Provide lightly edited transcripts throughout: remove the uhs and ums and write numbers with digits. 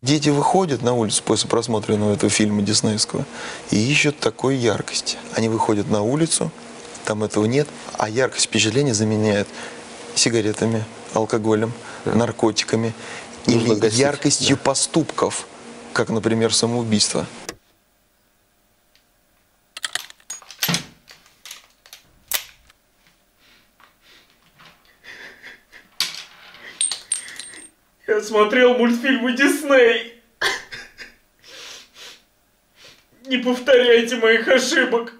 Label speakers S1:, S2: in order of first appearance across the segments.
S1: Дети выходят на улицу после просмотренного этого фильма диснеевского и ищут такой яркости. Они выходят на улицу, там этого нет, а яркость впечатления заменяет сигаретами, алкоголем, наркотиками или яркостью поступков, как, например, самоубийство.
S2: Я смотрел мультфильмы Дисней. Не повторяйте моих ошибок.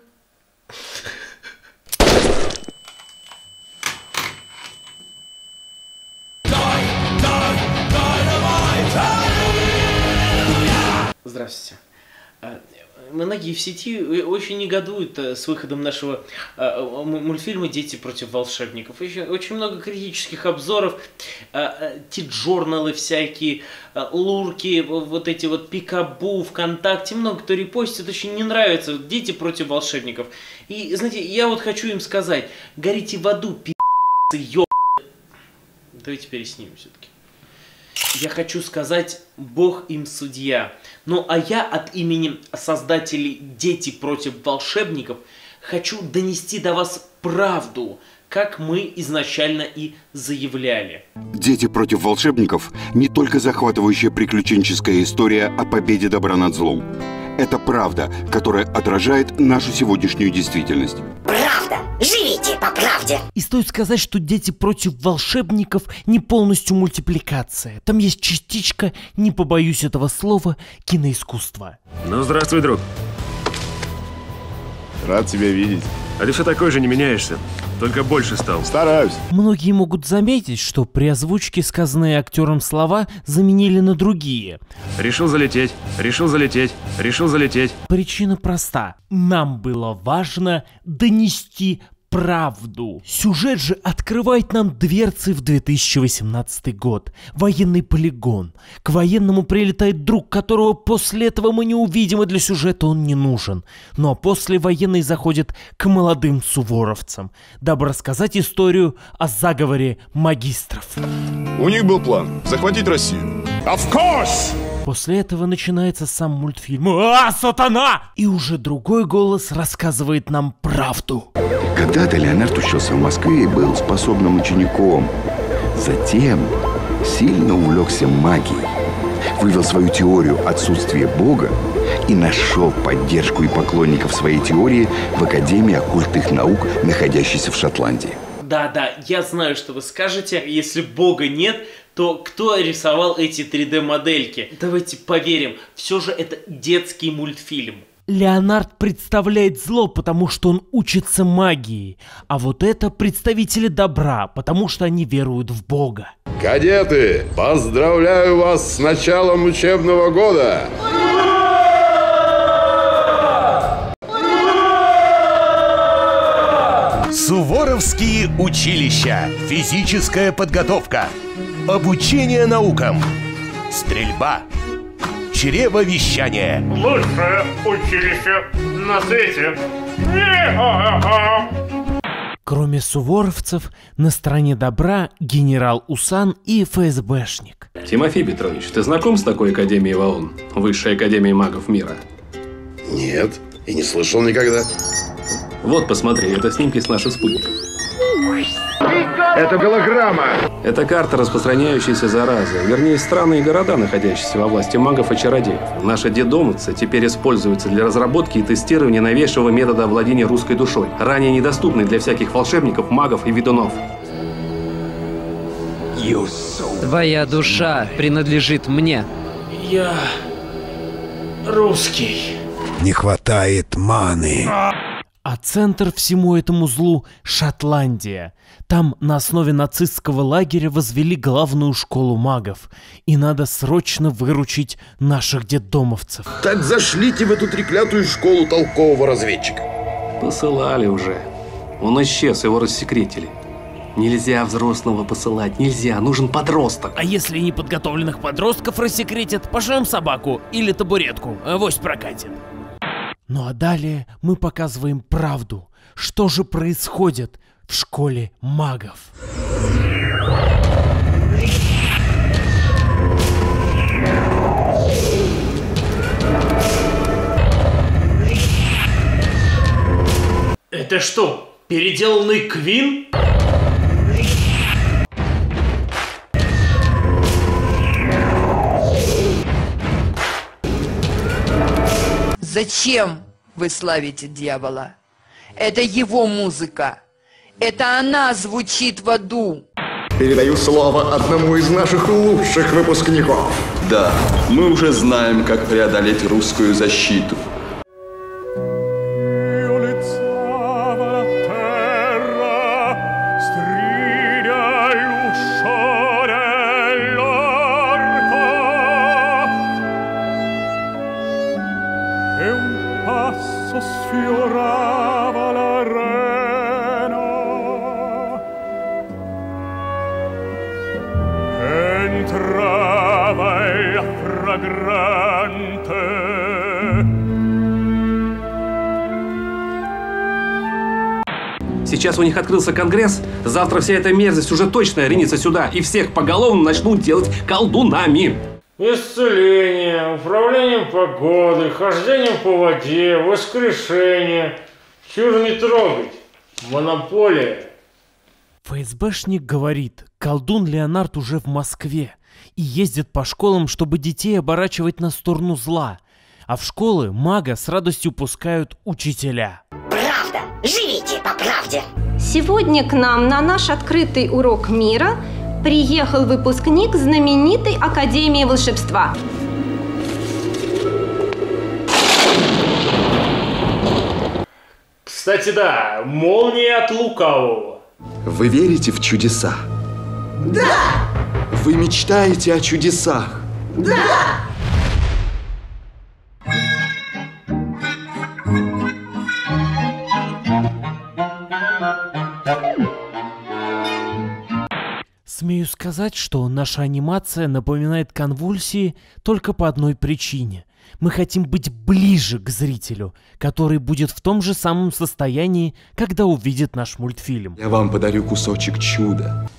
S2: Здравствуйте. Многие в сети очень негодуют с выходом нашего мультфильма «Дети против волшебников». Еще очень много критических обзоров, тит-журналы всякие, лурки, вот эти вот пикабу, ВКонтакте. Много кто репостит, очень не нравится «Дети против волшебников». И, знаете, я вот хочу им сказать, горите в аду, пи***цы, ё***. Давайте переснимем все-таки. Я хочу сказать, Бог им судья. Ну а я от имени создателей «Дети против волшебников» хочу донести до вас правду, как мы изначально и заявляли.
S3: «Дети против волшебников» — не только захватывающая приключенческая история о победе добра над злом. Это правда, которая отражает нашу сегодняшнюю действительность.
S4: Правда! Живите по правде!
S5: И стоит сказать, что «Дети против волшебников» не полностью мультипликация. Там есть частичка, не побоюсь этого слова, киноискусства.
S6: Ну, здравствуй, друг.
S7: Рад тебя видеть.
S6: А ты все такой же, не меняешься. Только больше стал.
S7: Стараюсь.
S5: Многие могут заметить, что при озвучке сказанные актером слова заменили на другие.
S6: Решил залететь, решил залететь, решил залететь.
S5: Причина проста. Нам было важно донести правду. Сюжет же открывает нам дверцы в 2018 год. Военный полигон. К военному прилетает друг, которого после этого мы не увидим, и для сюжета он не нужен. Ну а после военный заходит к молодым суворовцам, дабы рассказать историю о заговоре магистров.
S7: У них был план захватить Россию.
S2: Of course!
S5: После этого начинается сам мультфильм. А, сатана! И уже другой голос рассказывает нам правду.
S3: Когда-то Леонард учился в Москве и был способным учеником. Затем сильно увлекся магией, вывел свою теорию отсутствия Бога и нашел поддержку и поклонников своей теории в Академии оккультных наук, находящейся в Шотландии.
S2: Да, я знаю, что вы скажете. Если Бога нет, то кто рисовал эти 3D-модельки? Давайте поверим, все же это детский мультфильм.
S5: Леонард представляет зло, потому что он учится магии. А вот это представители добра, потому что они веруют в Бога.
S7: Кадеты, поздравляю вас с началом учебного года!
S8: Суворовские училища. Физическая подготовка. Обучение наукам. Стрельба. Чревовещание.
S2: Лучшее училище на свете.
S5: Кроме суворовцев, на стороне добра генерал Усан и ФСБшник.
S9: Тимофей Петрович, ты знаком с такой академией ВАОН? Высшей академией магов мира?
S7: Нет, и не слышал никогда.
S9: Вот, посмотри, это снимки с наших спутников.
S7: Это голограмма!
S9: Это карта распространяющейся заразы, вернее, страны и города, находящиеся во власти магов и чародеев. Наши детдомовцы теперь используются для разработки и тестирования новейшего метода овладения русской душой, ранее недоступный для всяких волшебников, магов и ведунов.
S10: Твоя душа принадлежит мне.
S2: Я русский.
S8: Не хватает маны.
S5: А центр всему этому злу – Шотландия. Там на основе нацистского лагеря возвели главную школу магов. И надо срочно выручить наших детдомовцев.
S7: Так зашлите в эту треклятую школу толкового разведчика.
S9: Посылали уже. Он исчез, его рассекретили. Нельзя взрослого посылать, нельзя, нужен подросток.
S5: А если неподготовленных подростков рассекретят, пошлем собаку или табуретку, авось прокатит. Ну а далее мы показываем правду. Что же происходит? в школе магов.
S2: Это что, переделанный Квин?
S11: Зачем вы славите дьявола? Это его музыка. Это она звучит в аду.
S12: Передаю слово одному из наших лучших выпускников.
S13: Да, мы уже знаем, как преодолеть русскую защиту.
S9: Сейчас у них открылся конгресс, завтра вся эта мерзость уже точно ринется сюда, и всех поголовно начнут делать колдунами.
S14: Исцеление, управление погодой, хождение по воде, воскрешение. Чур не трогать. Монополия.
S5: ФСБшник говорит, колдун Леонард уже в Москве и ездит по школам, чтобы детей оборачивать на сторону зла. А в школы мага с радостью пускают учителя.
S4: Правда, живите по правде.
S15: Сегодня к нам на наш открытый урок мира приехал выпускник знаменитой Академии волшебства.
S14: Кстати, да, молния от лукавого.
S13: Вы верите в чудеса?
S4: Да!
S13: Вы мечтаете о чудесах?
S4: Да!
S5: Смею сказать, что наша анимация напоминает конвульсии только по одной причине. Мы хотим быть ближе к зрителю, который будет в том же самом состоянии, когда увидит наш мультфильм.
S13: Я вам подарю кусочек чуда.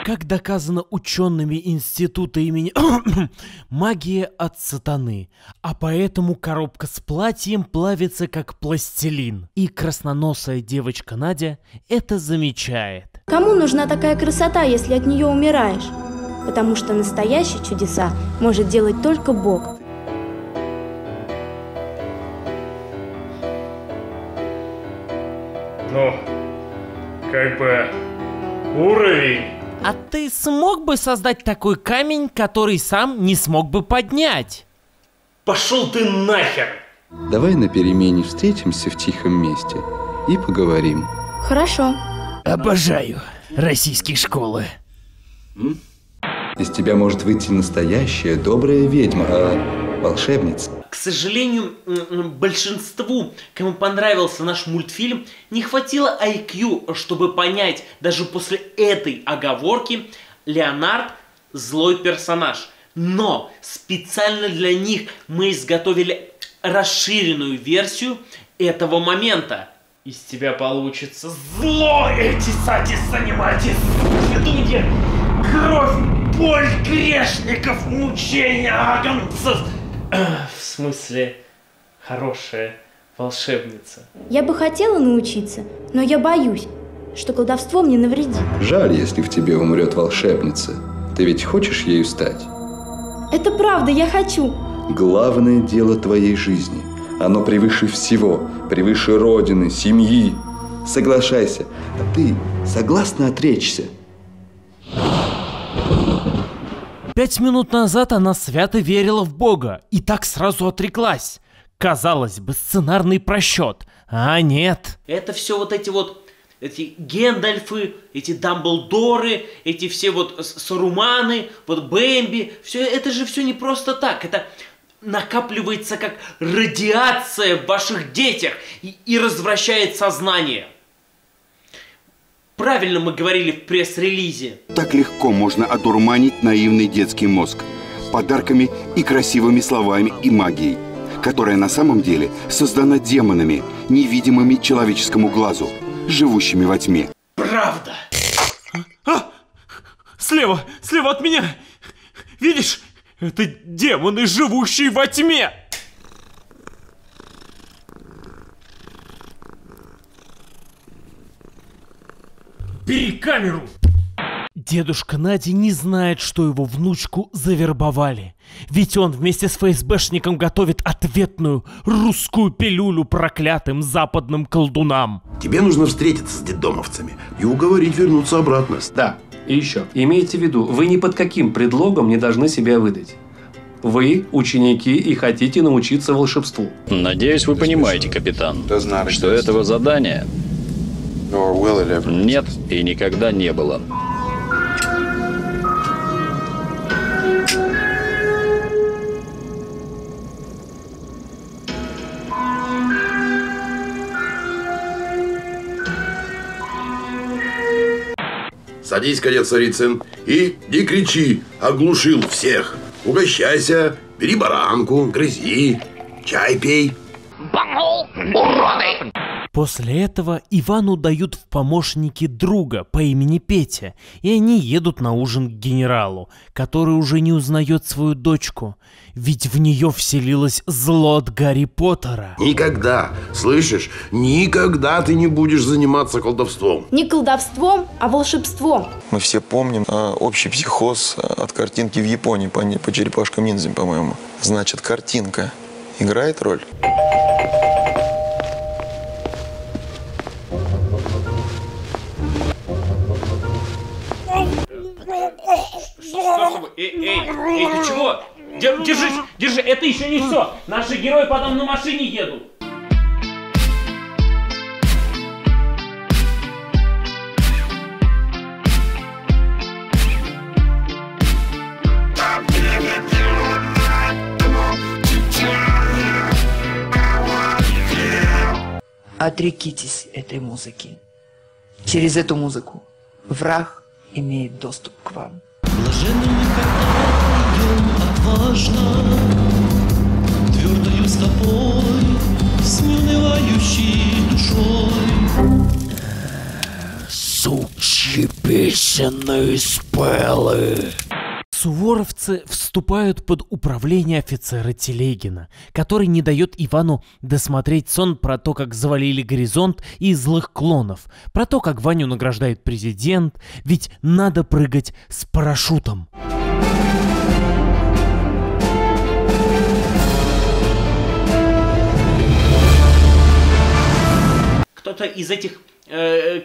S5: Как доказано учеными института имени магия от сатаны, а поэтому коробка с платьем плавится как пластилин. И красноносая девочка Надя это замечает.
S16: Кому нужна такая красота, если от нее умираешь? Потому что настоящие чудеса может делать только Бог.
S14: Ну, как бы уровень.
S5: А ты смог бы создать такой камень, который сам не смог бы поднять?
S14: Пошел ты нахер!
S13: Давай на перемене встретимся в тихом месте и поговорим.
S16: Хорошо.
S5: Обожаю российские школы.
S13: Из тебя может выйти настоящая добрая ведьма, волшебница.
S2: К сожалению, большинству, кому понравился наш мультфильм, не хватило IQ, чтобы понять, даже после этой оговорки, Леонард – злой персонаж. Но специально для них мы изготовили расширенную версию этого момента. Из тебя получится зло, эти сатис-аниматис, ведунья, кровь, боль грешников, мучения агнцев. В смысле, хорошая волшебница.
S16: Я бы хотела научиться, но я боюсь, что колдовство мне навредит.
S13: Жаль, если в тебе умрет волшебница. Ты ведь хочешь ею стать?
S16: Это правда, я хочу.
S13: Главное дело твоей жизни. Оно превыше всего, превыше родины, семьи. Соглашайся. А ты согласна отречься?
S5: 5 минут назад она свято верила в Бога и так сразу отреклась. Казалось бы, сценарный просчет. А нет.
S2: Это все вот эти Гендальфы, эти Дамблдоры, эти все вот Саруманы, вот Бэмби. Все это же все не просто так. Это накапливается как радиация в ваших детях и развращает сознание. Правильно мы говорили в пресс-релизе.
S3: Так легко можно одурманить наивный детский мозг подарками и красивыми словами и магией. которая на самом деле создана демонами, невидимыми человеческому глазу, живущими во тьме.
S5: Правда! Слева от меня! Видишь? Это демоны, живущие во тьме! Бери камеру! Дедушка Надя не знает, что его внучку завербовали. Ведь он вместе с ФСБшником готовит ответную русскую пилюлю проклятым западным колдунам.
S17: Тебе нужно встретиться с детдомовцами и уговорить вернуться обратно.
S9: Да, и еще. Имейте в виду, вы ни под каким предлогом не должны себя выдать. Вы ученики и хотите научиться волшебству.
S18: Надеюсь, вы понимаете, капитан, что этого задания нет и никогда не было.
S17: Садись, кадет Царицын, и не кричи, оглушил всех. Угощайся, бери баранку, грызи, чай пей.
S4: Уроды!
S5: После этого Ивану дают в помощники друга по имени Петя, и они едут на ужин к генералу, который уже не узнает свою дочку, ведь в нее вселилось зло от Гарри Поттера.
S17: Никогда, слышишь, никогда ты не будешь заниматься колдовством.
S16: Не колдовством, а волшебством.
S1: Мы все помним общий психоз от картинки в Японии по черепашкам-ниндзя, по-моему. Значит, картинка играет роль?
S2: Эй, ты чего? Держи, это еще не все. Наши герои потом на машине едут.
S11: Отрекитесь этой музыки. Через эту музыку враг имеет доступ к вам.
S19: Отважно, твердою стопой, с неунывающей душой.
S5: Сучьи песенные спелы. Суворовцы вступают под управление офицера Телегина, который не дает Ивану досмотреть сон про то, как завалили горизонт и злых клонов, про то, как Ваню награждает президент, ведь надо прыгать с парашютом.
S2: Кто-то из этих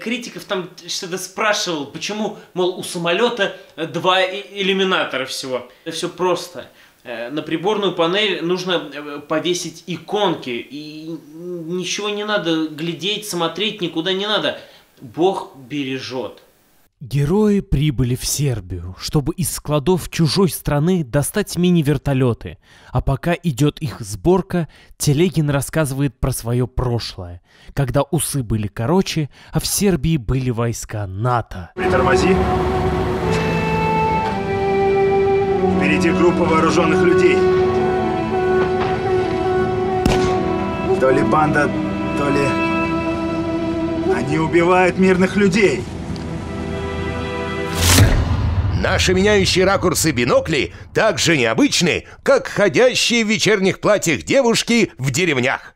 S2: критиков там что-то спрашивал, почему, мол, у самолета 2 иллюминатора всего. Это все просто. На приборную панель нужно повесить иконки, и ничего не надо глядеть, смотреть, никуда не надо. Бог бережет.
S5: Герои прибыли в Сербию, чтобы из складов чужой страны достать мини-вертолеты. А пока идет их сборка, Телегин рассказывает про свое прошлое, когда усы были короче, а в Сербии были войска НАТО.
S20: Притормози. Впереди группа вооруженных людей. То ли банда, то ли... Они убивают мирных людей.
S8: Наши меняющие ракурсы бинокли так же необычны, как ходящие в вечерних платьях девушки в деревнях.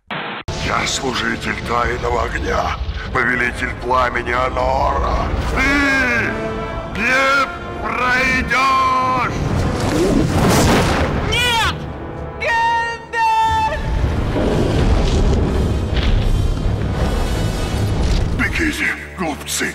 S21: Я служитель тайного огня, повелитель пламени Анора. Ты не пройдешь!
S4: Нет! Гэндальф!
S21: Бегите, глупцы!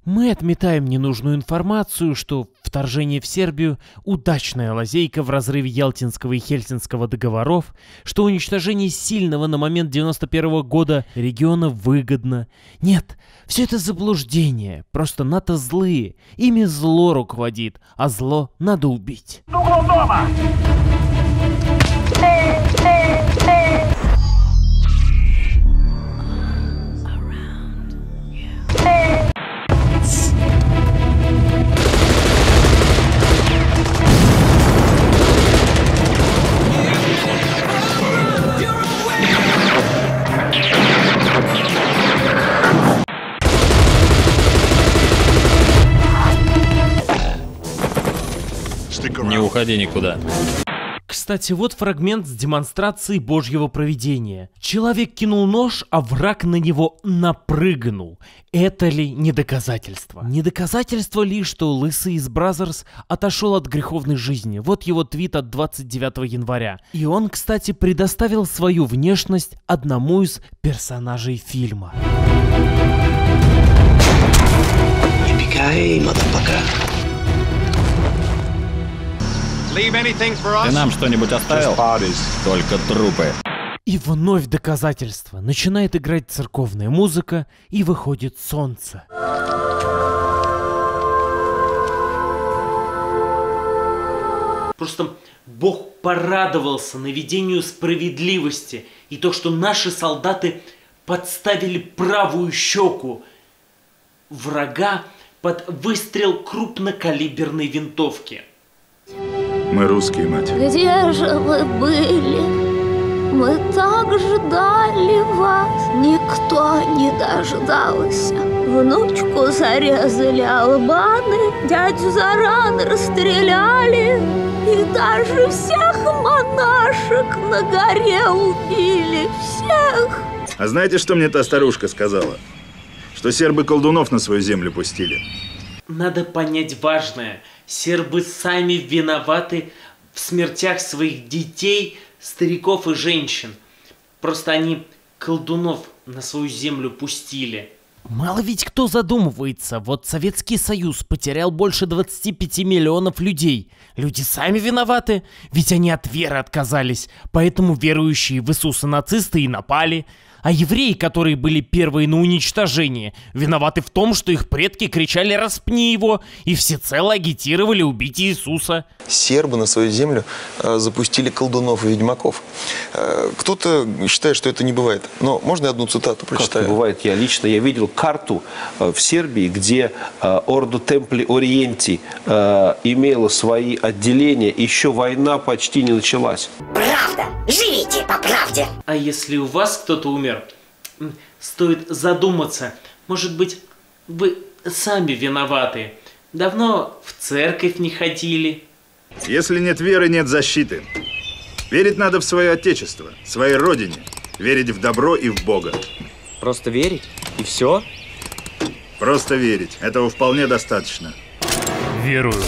S5: Мы отметаем ненужную информацию, что вторжение в Сербию – удачная лазейка в разрыве Ялтинского и Хельсинского договоров, что уничтожение сильного на момент 91 года региона выгодно. Нет, все это заблуждение, просто НАТО злые, ими зло руководит, а зло надо убить.
S4: С углом дома!
S18: уходи никуда.
S5: Кстати, вот фрагмент с демонстрацией Божьего провидения. Человек кинул нож, а враг на него напрыгнул. Это ли не доказательство? Не доказательство ли, что Лысый из Бразерс отошел от греховной жизни? Вот его твит от 29 января. И он, кстати, предоставил свою внешность одному из персонажей фильма.
S18: Ты нам что-нибудь оставил? Только трупы.
S5: И вновь доказательство. Начинает играть церковная музыка, и выходит солнце.
S2: Просто Бог порадовался наведению справедливости и то, что наши солдаты подставили правую щеку врага под выстрел крупнокалиберной винтовки.
S20: Мы русские, мать.
S6: Где же вы были? Мы так ждали вас. Никто не дождался. Внучку зарезали албаны, дядю Заран расстреляли. И даже всех монашек на горе убили. Всех.
S20: А знаете, что мне та старушка сказала? Что сербы колдунов на свою землю пустили.
S2: Надо понять важное. Сербы сами виноваты в смертях своих детей, стариков и женщин. Просто они колдунов на свою землю пустили.
S5: Мало ведь кто задумывается. Вот Советский Союз потерял больше 25 миллионов людей. Люди сами виноваты, ведь они от веры отказались. Поэтому верующие в Иисуса нацисты и напали. А евреи, которые были первые на уничтожение, виноваты в том, что их предки кричали «распни его» и всецело агитировали убить Иисуса.
S1: Сербы на свою землю запустили колдунов и ведьмаков. Кто-то считает, что это не бывает. Но можно я одну цитату прочитаю?
S22: Как не бывает? Я видел карту в Сербии, где Ордо Темпли Ориенти имела свои отделения. Еще война почти не началась.
S23: Правда! Живите по правде!
S2: А если у вас кто-то умер, стоит задуматься. Может быть, вы сами виноваты. Давно в церковь не ходили.
S20: Если нет веры, нет защиты. Верить надо в свое отечество, своей родине. Верить в добро и в Бога.
S24: Просто верить? И все?
S20: Просто верить. Этого вполне достаточно.
S5: Верую.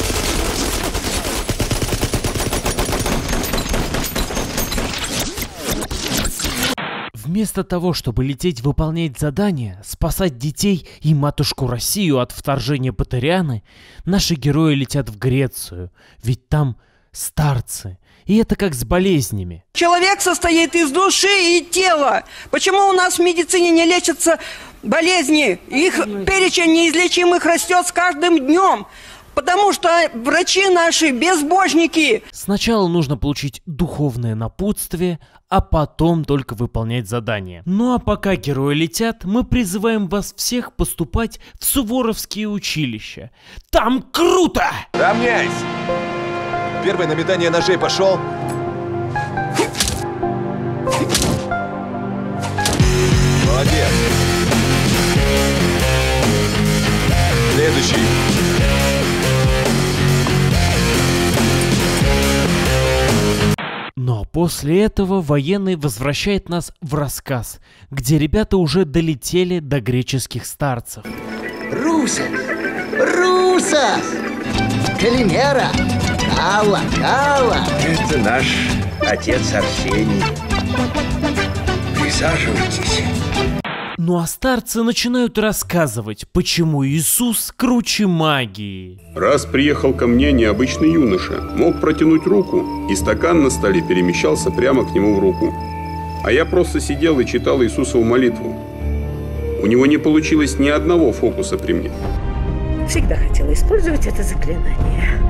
S5: Вместо того, чтобы лететь выполнять задания, спасать детей и матушку Россию от вторжения Патерианы, наши герои летят в Грецию, ведь там старцы. И это как с болезнями.
S25: Человек состоит из души и тела. Почему у нас в медицине не лечатся болезни? Их перечень неизлечимых растет с каждым днем. Потому что врачи наши безбожники.
S5: Сначала нужно получить духовное напутствие, а потом только выполнять задания. Ну а пока герои летят, мы призываем вас всех поступать в Суворовские училища. Там круто!
S26: Равняйсь! Первый на метание ножей пошел. Молодец! Следующий.
S5: Но после этого военный возвращает нас в рассказ, где ребята уже долетели до греческих старцев.
S23: Руся! Руса! Калимера! Кала! Кала!
S8: Это наш отец Арсений. Присаживайтесь.
S5: Ну а старцы начинают рассказывать, почему Иисус круче магии.
S7: Раз приехал ко мне необычный юноша, мог протянуть руку, и стакан на столе перемещался прямо к нему в руку. А я просто сидел и читал Иисусову молитву. У него не получилось ни одного фокуса при мне.
S23: Всегда хотела использовать это заклинание.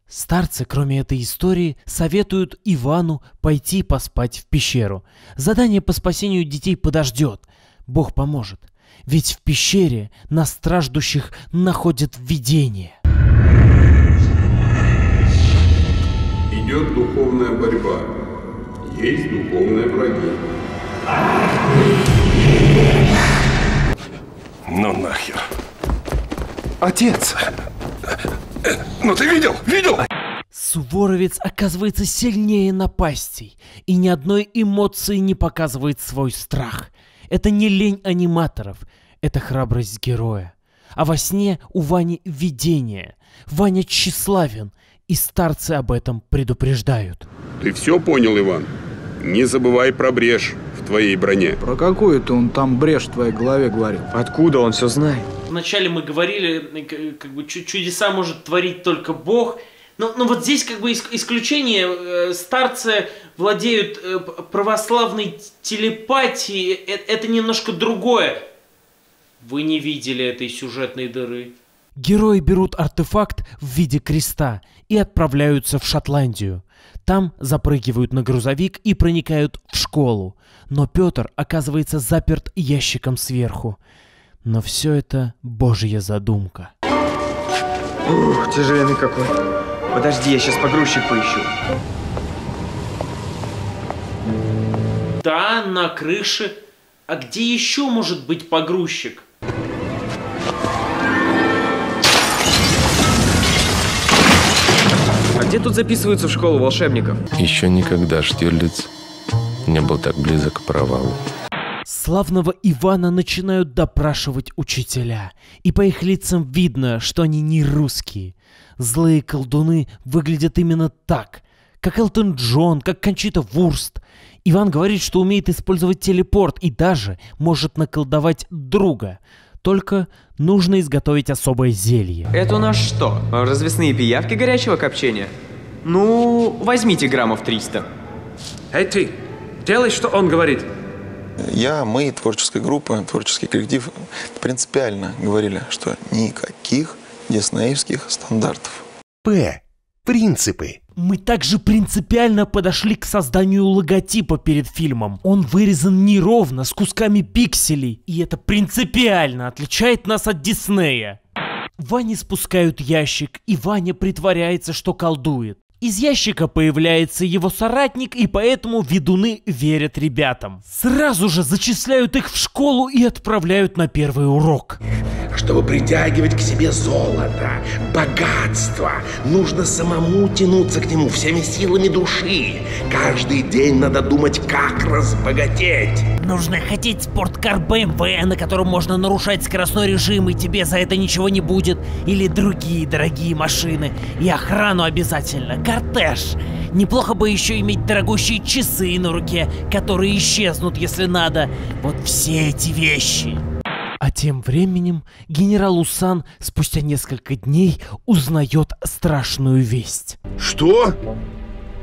S5: Старцы, кроме этой истории, советуют Ивану пойти поспать в пещеру. Задание по спасению детей подождет. Бог поможет. Ведь в пещере на страждущих находят видение.
S7: Идет духовная борьба. Есть духовные враги.
S26: Ну нахер. Отец!
S21: Ну ты видел? Видел?
S5: Суворовец оказывается сильнее напастей, и ни одной эмоции не показывает свой страх. Это не лень аниматоров, это храбрость героя. А во сне у Вани видение. Ваня тщеславен, и старцы об этом предупреждают.
S7: Ты все понял, Иван? Не забывай про брешь в твоей броне.
S3: Про какую-то он там брешь в твоей голове говорил.
S24: Откуда он все знает?
S2: Вначале мы говорили, как бы чудеса может творить только Бог. Но вот здесь как бы исключение. Старцы владеют православной телепатией. Это немножко другое. Вы не видели этой сюжетной дыры.
S5: Герои берут артефакт в виде креста и отправляются в Шотландию. Там запрыгивают на грузовик и проникают в школу. Но Петр оказывается заперт ящиком сверху. Но все это Божья задумка.
S24: Ух, тяжеленный какой. Подожди, я сейчас погрузчик поищу.
S2: Да, на крыше. А где еще может быть погрузчик?
S24: А где тут записываются в школу волшебников?
S10: Еще никогда Штирлиц не был так близок к провалу.
S5: Славного Ивана начинают допрашивать учителя, и по их лицам видно, что они не русские. Злые колдуны выглядят именно так, как Элтон Джон, как Кончита Вурст. Иван говорит, что умеет использовать телепорт и даже может наколдовать друга. Только нужно изготовить особое зелье.
S24: Это у нас что? Развесные пиявки горячего копчения? Ну, возьмите граммов 300.
S9: Эй ты, делай, что он говорит.
S1: Мы, творческая группа, творческий коллектив, принципиально говорили, что никаких диснеевских стандартов.
S8: Принципы.
S5: Мы также принципиально подошли к созданию логотипа перед фильмом. Он вырезан неровно, с кусками пикселей, и это принципиально отличает нас от Диснея. Ване спускают ящик, и Ваня притворяется, что колдует. Из ящика появляется его соратник, и поэтому ведуны верят ребятам. Сразу же зачисляют их в школу и отправляют на первый урок.
S8: Чтобы притягивать к себе золото, богатство, нужно самому тянуться к нему всеми силами души. Каждый день надо думать, как разбогатеть.
S5: Нужно хотеть спорткар BMW, на котором можно нарушать скоростной режим, и тебе за это ничего не будет. Или другие дорогие машины. И охрану обязательно. Кортеж. Неплохо бы еще иметь дорогущие часы на руке, которые исчезнут, если надо. Вот все эти вещи. А тем временем генерал Усан спустя несколько дней узнает страшную весть.
S17: Что?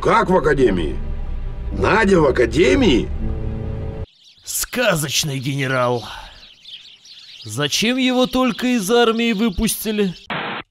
S17: Как в академии? Надя в академии?
S5: Сказочный генерал. Зачем его только из армии выпустили?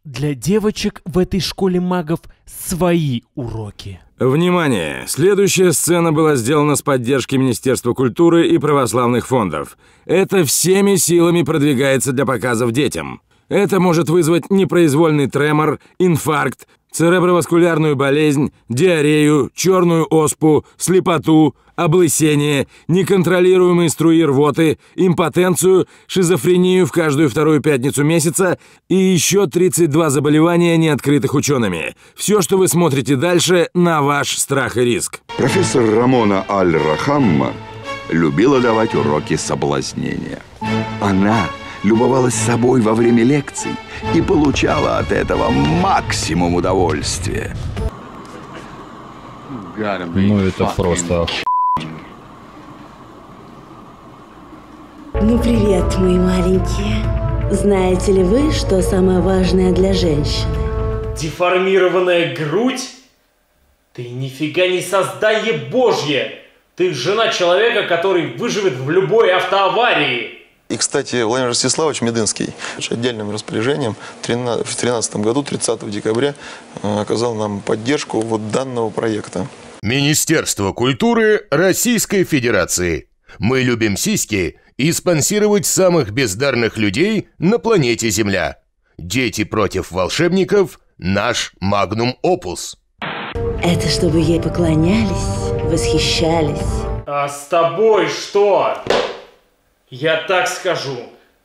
S5: Для девочек в этой школе магов свои уроки.
S12: Внимание! Следующая сцена была сделана с поддержки Министерства культуры и православных фондов. Это всеми силами продвигается для показов детям. Это может вызвать непроизвольный тремор, инфаркт, цереброваскулярную болезнь, диарею, черную оспу, слепоту, облысение, неконтролируемые струи рвоты, импотенцию, шизофрению в каждую вторую пятницу месяца и еще 32 заболевания, не открытых учеными. Все, что вы смотрите дальше, на ваш страх и риск.
S21: Профессор Рамона Аль-Рахамма любила давать уроки соблазнения. Она любовалась собой во время лекций и получала от этого максимум удовольствия.
S18: Ну это просто...
S16: Ну привет, мои маленькие. Знаете ли вы, что самое важное для женщины?
S2: Деформированная грудь? Ты нифига не создание Божье! Ты жена человека, который выживет в любой автоаварии!
S1: И, кстати, Владимир Ростиславович Медынский отдельным распоряжением в 2013 году, 30 декабря, оказал нам поддержку вот данного проекта.
S8: Министерство культуры Российской Федерации. Мы любим сиськи и спонсировать самых бездарных людей на планете Земля. Дети против волшебников – наш магнум опус.
S16: Это чтобы ей поклонялись, восхищались.
S2: А с тобой что? Я так скажу.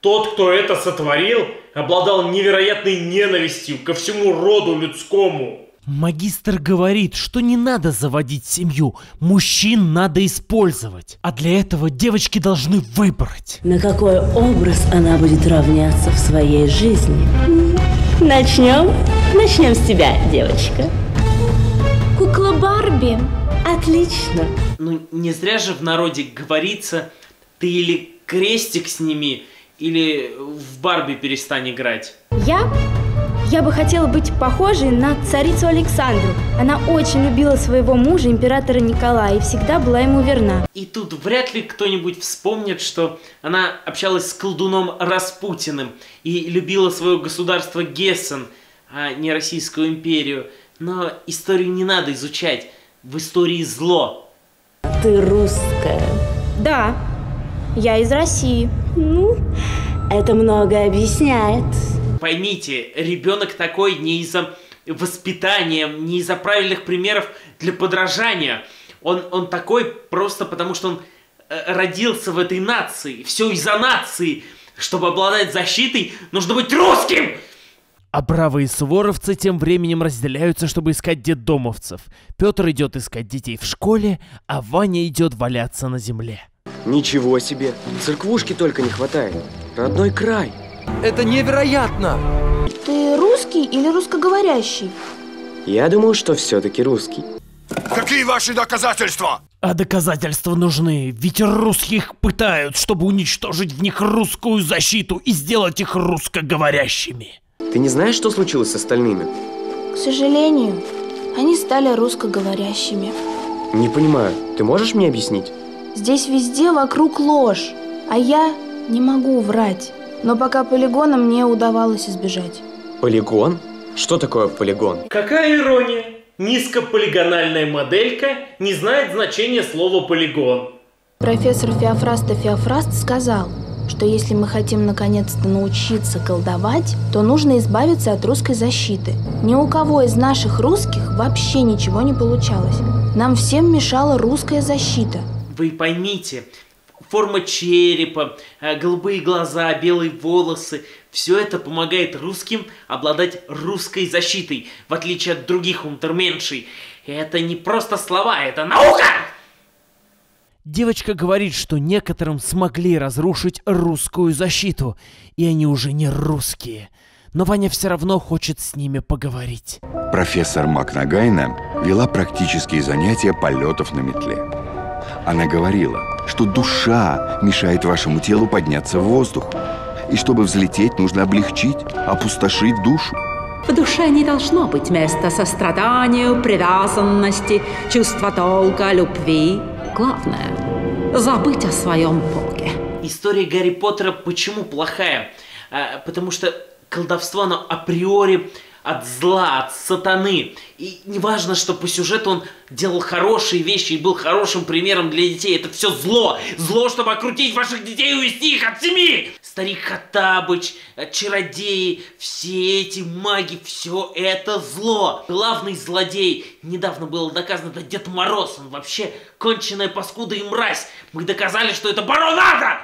S2: Тот, кто это сотворил, обладал невероятной ненавистью ко всему роду людскому.
S5: Магистр говорит, что не надо заводить семью, мужчин надо использовать. А для этого девочки должны выбрать.
S4: На какой образ она будет равняться в своей жизни? Начнем с тебя, девочка.
S16: Кукла Барби.
S4: Отлично.
S2: Ну, не зря же в народе говорится, ты или крестик сними, или в Барби перестань играть.
S16: Я бы хотела быть похожей на царицу Александру. Она очень любила своего мужа, императора Николая, и всегда была ему верна.
S2: И тут вряд ли кто-нибудь вспомнит, что она общалась с колдуном Распутиным и любила свое государство Гессен, а не Российскую империю. Но историю не надо изучать. В истории зло.
S4: Ты русская?
S16: Да, я из России.
S4: Ну, это многое объясняет.
S2: Поймите, ребенок такой не из-за воспитания, не из-за правильных примеров для подражания. Он такой просто потому, что он родился в этой нации. Все из-за нации. Чтобы обладать защитой, нужно быть русским!
S5: А бравые суворовцы тем временем разделяются, чтобы искать детдомовцев. Петр идет искать детей в школе, а Ваня идет валяться на земле.
S11: Ничего себе! Церквушки только не хватает. Родной край.
S13: Это невероятно!
S16: Ты русский или русскоговорящий?
S11: Я думаю, что все-таки русский.
S14: Какие ваши доказательства?
S5: А доказательства нужны, ведь русских пытают, чтобы уничтожить в них русскую защиту и сделать их русскоговорящими.
S11: Ты не знаешь, что случилось с остальными?
S16: К сожалению, они стали русскоговорящими.
S11: Не понимаю, ты можешь мне объяснить?
S16: Здесь везде вокруг ложь, а я не могу врать. Но пока полигона мне удавалось избежать.
S11: Полигон? Что такое полигон?
S2: Какая ирония! Низкополигональная моделька не знает значения слова полигон.
S16: Профессор Феофраст сказал, что если мы хотим наконец-то научиться колдовать, то нужно избавиться от русской защиты. Ни у кого из наших русских вообще ничего не получалось. Нам всем мешала русская защита.
S2: Вы поймите, форма черепа, голубые глаза, белые волосы – все это помогает русским обладать русской защитой, в отличие от других унтерменшей. Это не просто слова, это наука!
S5: Девочка говорит, что некоторым смогли разрушить русскую защиту, и они уже не русские. Но Ваня все равно хочет с ними поговорить.
S21: Профессор Макнагайна вела практические занятия полетов на метле. Она говорила, что душа мешает вашему телу подняться в воздух. И чтобы взлететь, нужно облегчить, опустошить душу.
S23: В душе не должно быть места состраданию, привязанности, чувства долга, любви. Главное – забыть о своем Боге.
S2: История Гарри Поттера почему плохая? Потому что колдовство, оно априори от зла, от сатаны. И не важно, что по сюжету он делал хорошие вещи и был хорошим примером для детей. Это все зло. Зло, чтобы окрутить ваших детей и увести их от семьи. Старик Хоттабыч, чародеи, все эти маги, все это зло. Главный злодей, недавно было доказано, это Дед Мороз. Он вообще конченая паскуда и мразь. Мы доказали, что это барон ада!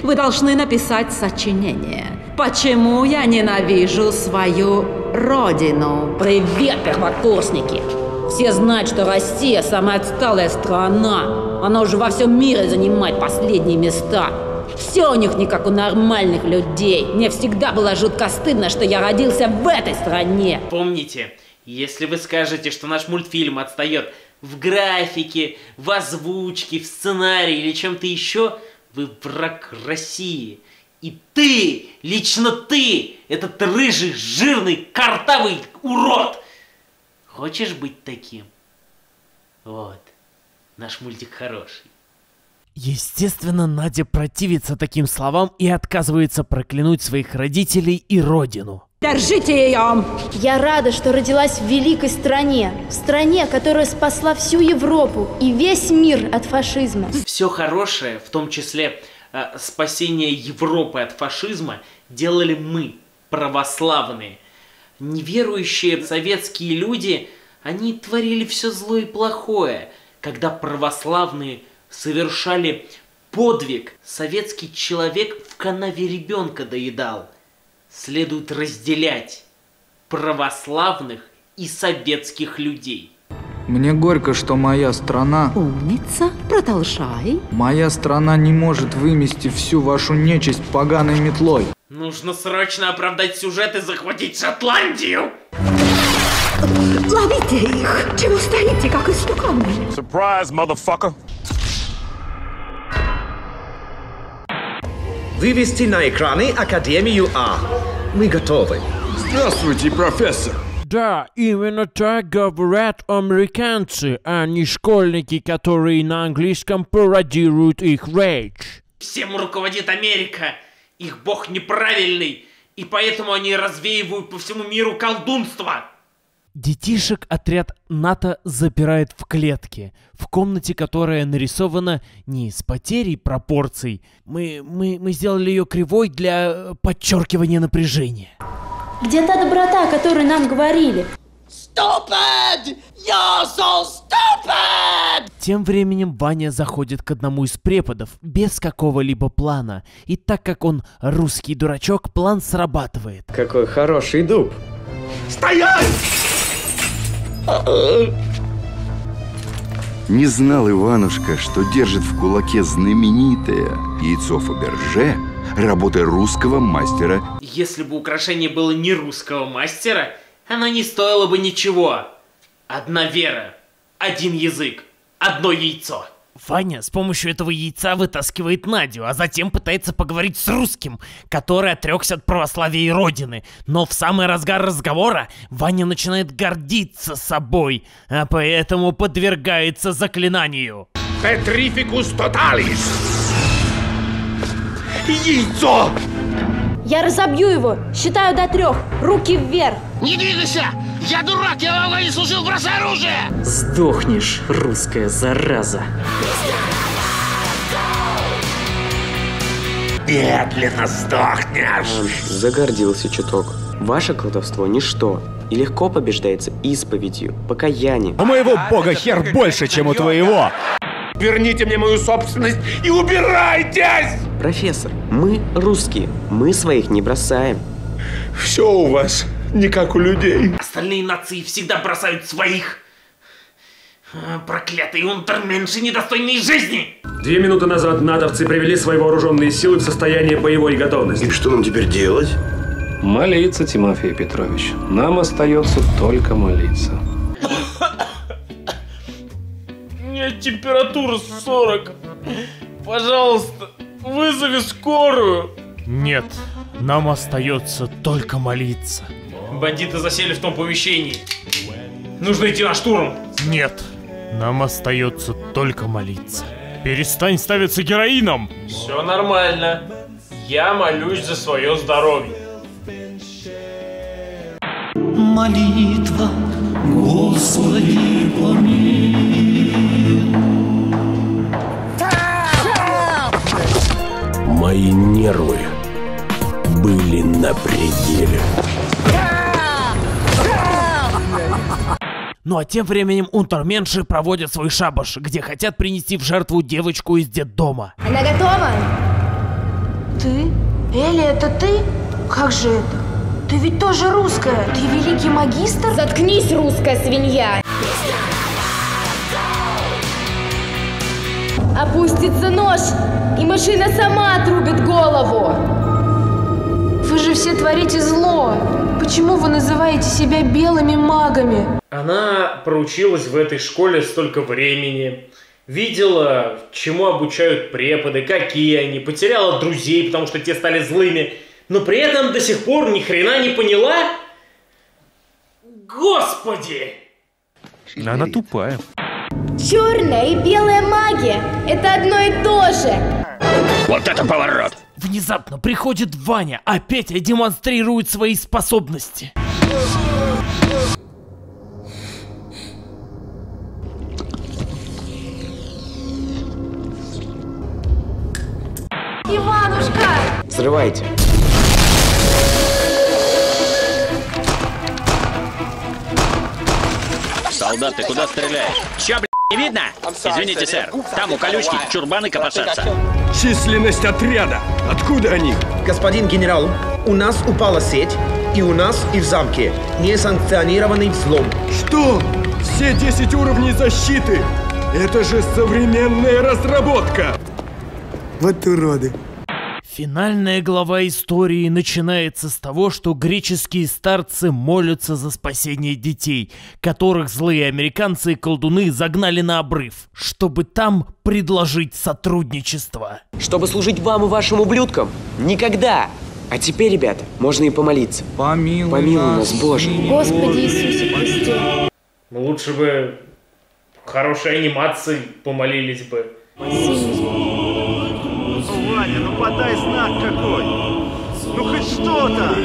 S23: Вы должны написать сочинение. Почему я ненавижу свою родину?
S4: Привет, первокурсники! Все знают, что Россия самая отсталая страна. Она уже во всем мире занимает последние места. Все у них не как у нормальных людей. Мне всегда было жутко стыдно, что я родился в этой стране.
S2: Помните, если вы скажете, что наш мультфильм отстает в графике, в озвучке, в сценарии или чем-то еще, вы враг России. И ты, лично ты, этот рыжий, жирный, картавый урод. Хочешь быть таким? Вот, наш мультик хороший.
S5: Естественно, Надя противится таким словам и отказывается проклянуть своих родителей и родину.
S23: Держите ее!
S16: Я рада, что родилась в великой стране. В стране, которая спасла всю Европу и весь мир от фашизма.
S2: Все хорошее, в том числе спасение Европы от фашизма, делали мы, православные. Неверующие советские люди, они творили все зло и плохое. Когда православные совершали подвиг. Советский человек в канаве ребенка доедал. Следует разделять православных и советских людей.
S3: Мне горько, что моя страна...
S23: Умница, продолжай.
S3: Моя страна не может вымести всю вашу нечисть поганой метлой.
S2: Нужно срочно оправдать сюжет и захватить Шотландию!
S23: Ловите их! Чего стоите, как истуканы?
S14: Surprise, motherfucker!
S6: Вывести на экраны Академию А. Мы готовы.
S14: Здравствуйте, профессор.
S5: Да, именно так говорят американцы, а не школьники, которые на английском пародируют их речь.
S2: Всем руководит Америка. Их бог неправильный. И поэтому они развеивают по всему миру колдунство.
S5: Детишек отряд НАТО запирает в клетке, в комнате, которая нарисована не с потерей пропорций. Мы сделали ее кривой для подчеркивания напряжения.
S16: Где та доброта, о которой нам говорили?
S15: Stupid! You're so stupid!
S5: Тем временем Ваня заходит к одному из преподов без какого-либо плана. И так как он русский дурачок, план срабатывает.
S11: Какой хороший дуб.
S14: Стоять!
S21: Не знал Иванушка, что держит в кулаке знаменитое яйцо Фаберже работы русского мастера.
S2: Если бы украшение было не русского мастера, оно не стоило бы ничего. Одна вера, один язык, одно яйцо.
S5: Ваня с помощью этого яйца вытаскивает Надю, а затем пытается поговорить с русским, который отрекся от православия и родины. Но в самый разгар разговора Ваня начинает гордиться собой, а поэтому подвергается заклинанию.
S14: Петрификус тоталис! Яйцо!
S16: Я разобью его, считаю до 3, руки вверх.
S15: Не двигайся! Я дурак, я в не служил, бросай оружие!
S11: Сдохнешь, русская зараза.
S14: Медленно сдохнешь!
S11: Загордился чуток. Ваше колдовство ничто и легко побеждается исповедью, покаянием.
S19: У моего бога хер больше, чем у твоего!
S14: Верните мне мою собственность и убирайтесь!
S11: Профессор, мы русские, мы своих не бросаем.
S14: Все у вас не как у людей.
S2: Остальные нации всегда бросают своих. Проклятые унтерменши, недостойные жизни!
S9: 2 минуты назад натовцы привели свои вооруженные силы в состояние боевой готовности.
S17: И что нам теперь делать?
S9: Молиться, Тимофей Петрович. Нам остается только молиться.
S2: У меня температура 40. Пожалуйста, вызови скорую.
S5: Нет, нам остается только молиться.
S2: Бандиты засели в том помещении. Нужно идти на штурм.
S5: Нет, нам остается только молиться. Перестань ставиться героином.
S2: Все нормально. Я молюсь за свое здоровье.
S15: Молитва, Господи, помилуй.
S8: Мои нервы были на пределе.
S5: Ну а тем временем унтерменши проводят свой шабаш, где хотят принести в жертву девочку из детдома.
S16: Она готова? Ты? Элли, это ты? Как же это? Ты ведь тоже русская. Ты великий магистр? Заткнись, русская свинья. Опустится нож, и машина сама отрубит голову. Вы же все творите зло. Почему вы называете себя белыми магами?
S2: Она проучилась в этой школе столько времени, видела, чему обучают преподы, какие они, потеряла друзей, потому что те стали злыми, но при этом до сих пор ни хрена не поняла. Господи!
S19: Она тупая.
S16: Черная и белая магия – это одно и то же.
S14: Вот это поворот!
S5: Внезапно приходит Ваня, а Петя демонстрирует свои способности.
S16: Иванушка!
S11: Взрывайте.
S18: Солдат, ты куда стреляешь? Чё, блядь, не видно? Извините, сэр. Там у колючки чурбаны копошатся.
S14: Численность отряда. Откуда они?
S6: Господин генерал, у нас упала сеть, и у нас, и в замке несанкционированный взлом.
S14: Что? Все 10 уровней защиты? Это же современная разработка!
S7: Вот уроды.
S5: Финальная глава истории начинается с того, что греческие старцы молятся за спасение детей, которых злые американцы и колдуны загнали на обрыв, чтобы там предложить сотрудничество.
S11: Чтобы служить вам и вашим ублюдкам? Никогда! А теперь, ребята, можно и помолиться. Помилуй нас, Боже.
S16: Господи Иисусе Христе.
S2: Лучше бы хорошей анимации помолились бы.
S10: Ваня, ну подай знак какой! Ну хоть что-то!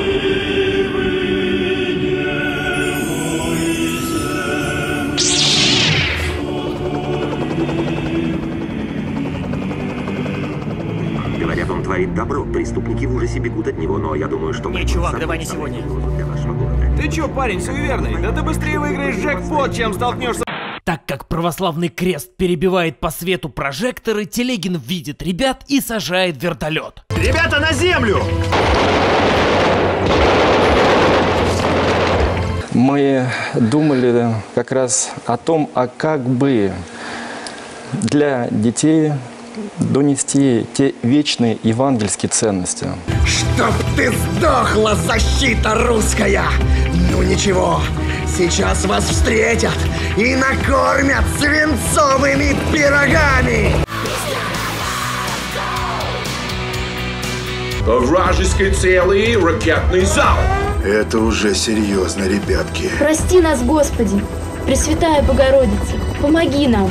S20: Говорят, он творит добро. Преступники в ужасе бегут от него, но я думаю, что...
S10: Не, чувак, давай не сегодня. Ты чё, парень, суеверный? Да ты быстрее выиграешь джекпот, чем столкнешься...
S5: Так как православный крест перебивает по свету прожекторы, Телегин видит ребят и сажает вертолет.
S10: Ребята, на землю!
S22: Мы думали как раз о том, а как бы для детей донести те вечные евангельские ценности.
S10: Чтоб ты сдохла, защита русская! Ну ничего, сейчас вас встретят и накормят свинцовыми пирогами!
S17: Вражеской цели ракетный зал.
S7: Это уже серьезно, ребятки.
S16: Прости нас, Господи, Пресвятая Богородица, помоги нам.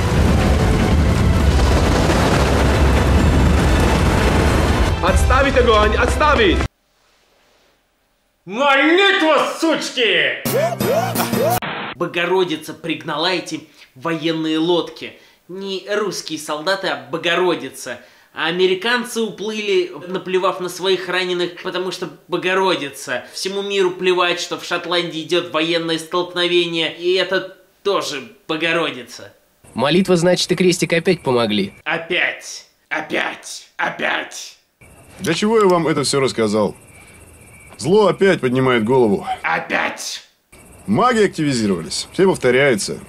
S14: Отставить огонь! Отставить!
S2: Молитва, сучки! Богородица пригнала эти военные лодки. Не русские солдаты, а Богородица. А американцы уплыли, наплевав на своих раненых, потому что Богородица. Всему миру плевать, что в Шотландии идет военное столкновение, и это тоже Богородица.
S25: Молитва, значит, и крестик опять помогли.
S2: Опять! Опять!
S26: Для чего я вам это все рассказал? Зло опять поднимает голову.
S2: Опять!
S26: Маги активизировались, все повторяется.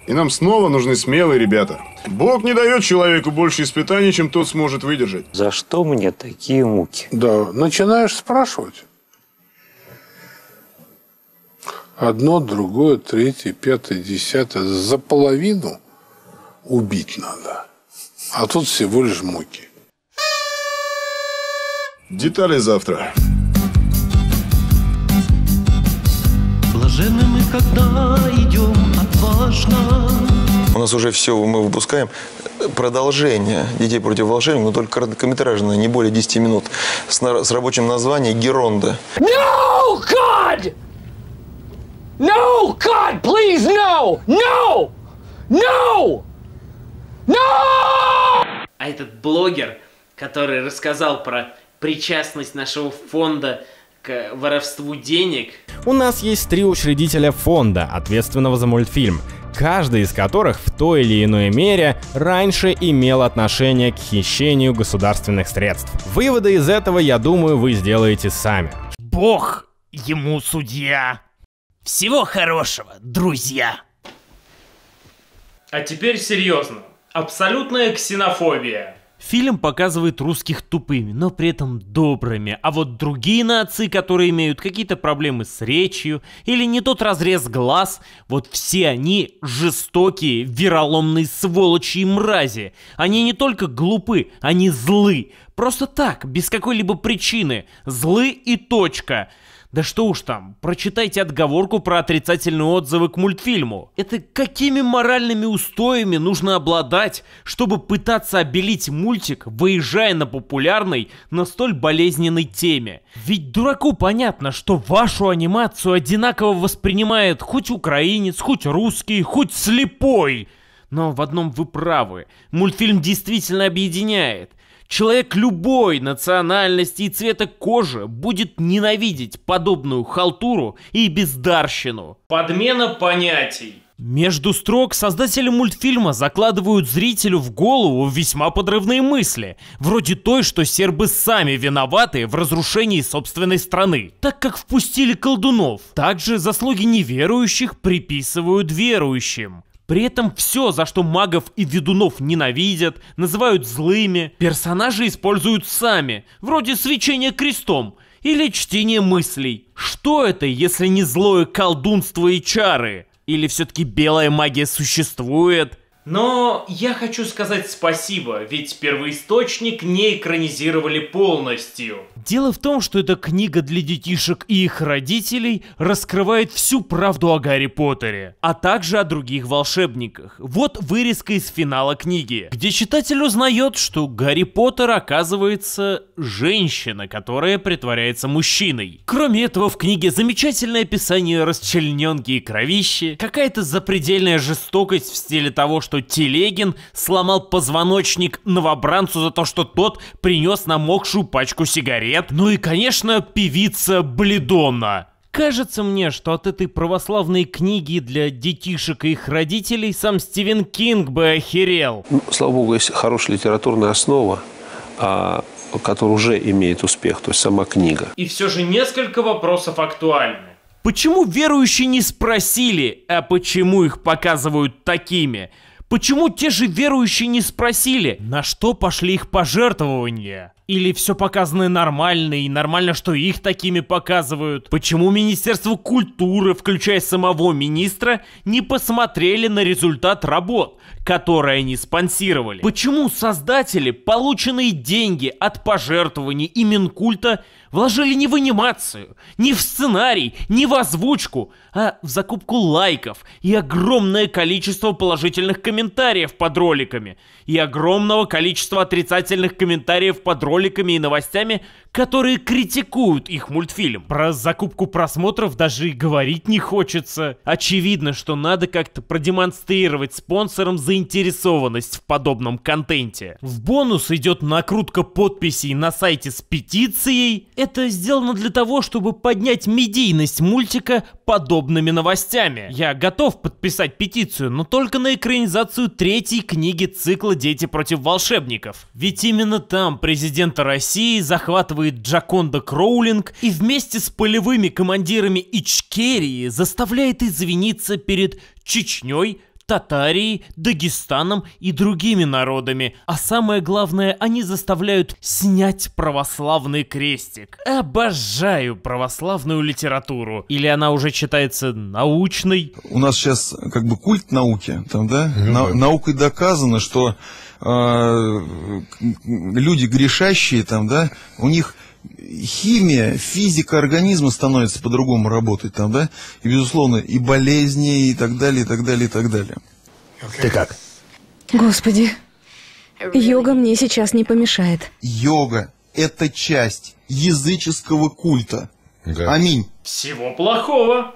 S26: И нам снова нужны смелые ребята. Бог не дает человеку больше испытаний, чем тот сможет выдержать.
S27: За что мне такие муки?
S28: Да, начинаешь спрашивать. Одно, другое, третье, пятое, десятое. За половину убить надо. А тут всего лишь муки.
S26: Детали завтра.
S29: Блаженны мы, когда идем отважно.
S1: У нас уже все, мы выпускаем продолжение «Детей против волшебников», но только короткометражное, не более 10 минут, с рабочим названием «Геронда».
S15: No, God! No, God, please, no! No! No! No!
S2: А этот блогер, который рассказал про причастность нашего фонда к воровству денег.
S19: У нас есть 3 учредителя фонда, ответственного за мультфильм, каждый из которых в той или иной мере раньше имел отношение к хищению государственных средств. Выводы из этого, я думаю, вы сделаете сами.
S5: Бог ему судья. Всего хорошего, друзья.
S2: А теперь серьезно. Абсолютная ксенофобия.
S5: Фильм показывает русских тупыми, но при этом добрыми, а вот другие нации, которые имеют какие-то проблемы с речью или не тот разрез глаз, вот все они жестокие, вероломные сволочи и мрази. Они не только глупы, они злы. Просто так, без какой-либо причины. Злы и точка. Да что уж там, прочитайте отговорку про отрицательные отзывы к мультфильму. Это какими моральными устоями нужно обладать, чтобы пытаться обелить мультик, выезжая на популярной, но столь болезненной теме? Ведь дураку понятно, что вашу анимацию одинаково воспринимает хоть украинец, хоть русский, хоть слепой. Но в одном вы правы, мультфильм действительно объединяет. Человек любой национальности и цвета кожи будет ненавидеть подобную халтуру и бездарщину.
S2: Подмена понятий.
S5: Между строк создатели мультфильма закладывают зрителю в голову весьма подрывные мысли, вроде той, что сербы сами виноваты в разрушении собственной страны, так как впустили колдунов. Также заслуги неверующих приписывают верующим. При этом все, за что магов и ведунов ненавидят, называют злыми, персонажи используют сами, вроде свечения крестом или чтения мыслей. Что это, если не злое колдунство и чары? Или все-таки белая магия существует? Но я хочу сказать спасибо, ведь первоисточник не экранизировали полностью. Дело в том, что эта книга для детишек и их родителей раскрывает всю правду о Гарри Поттере, а также о других волшебниках. Вот вырезка из финала книги, где читатель узнает, что Гарри Поттер оказывается женщина, которая притворяется мужчиной. Кроме этого, в книге замечательное описание расчлененки и кровищи, какая-то запредельная жестокость в стиле того, что Телегин сломал позвоночник новобранцу за то, что тот принес намокшую пачку сигарет. Ну и, конечно, певица Бледона. Кажется мне, что от этой православной книги для детишек и их родителей сам Стивен Кинг бы охерел.
S3: Ну, слава богу, есть хорошая литературная основа, которая уже имеет успех, то есть сама книга.
S2: И все же несколько вопросов актуальны.
S5: Почему верующие не спросили, а почему их показывают такими? Почему те же верующие не спросили, на что пошли их пожертвования? Или все показано нормально, и нормально, что их такими показывают? Почему Министерство культуры, включая самого министра, не посмотрели на результат работ, которые они спонсировали? Почему создатели полученные деньги от пожертвований и Минкульта вложили не в анимацию, не в сценарий, не в озвучку, а в закупку лайков и огромное количество положительных комментариев под роликами, и огромного количества отрицательных комментариев под роликами и новостями, которые критикуют их мультфильм? Про закупку просмотров даже и говорить не хочется. Очевидно, что надо как-то продемонстрировать спонсорам заинтересованность в подобном контенте. В бонус идет накрутка подписей на сайте с петицией. Это сделано для того, чтобы поднять медийность мультика подобными новостями. Я готов подписать петицию, но только на экранизацию 3-й книги цикла «Дети против волшебников». Ведь именно там президента России захватывает Джоконда Кроулинг и вместе с полевыми командирами Ичкерии заставляет извиниться перед Чечней, Татарией, Дагестаном и другими народами. А самое главное, они заставляют снять православный крестик. Обожаю православную литературу. Или она уже читается научной?
S4: У нас сейчас как бы культ науки, там, да? Наукой доказано, что люди грешащие, там, да, у них химия, физика организма становится по-другому работать, там, да, и, безусловно, и болезни, и так далее, и так далее, и так далее.
S8: Ты как?
S9: Господи, йога мне сейчас не помешает.
S4: Йога – это часть языческого культа. Да. Аминь.
S2: Всего плохого.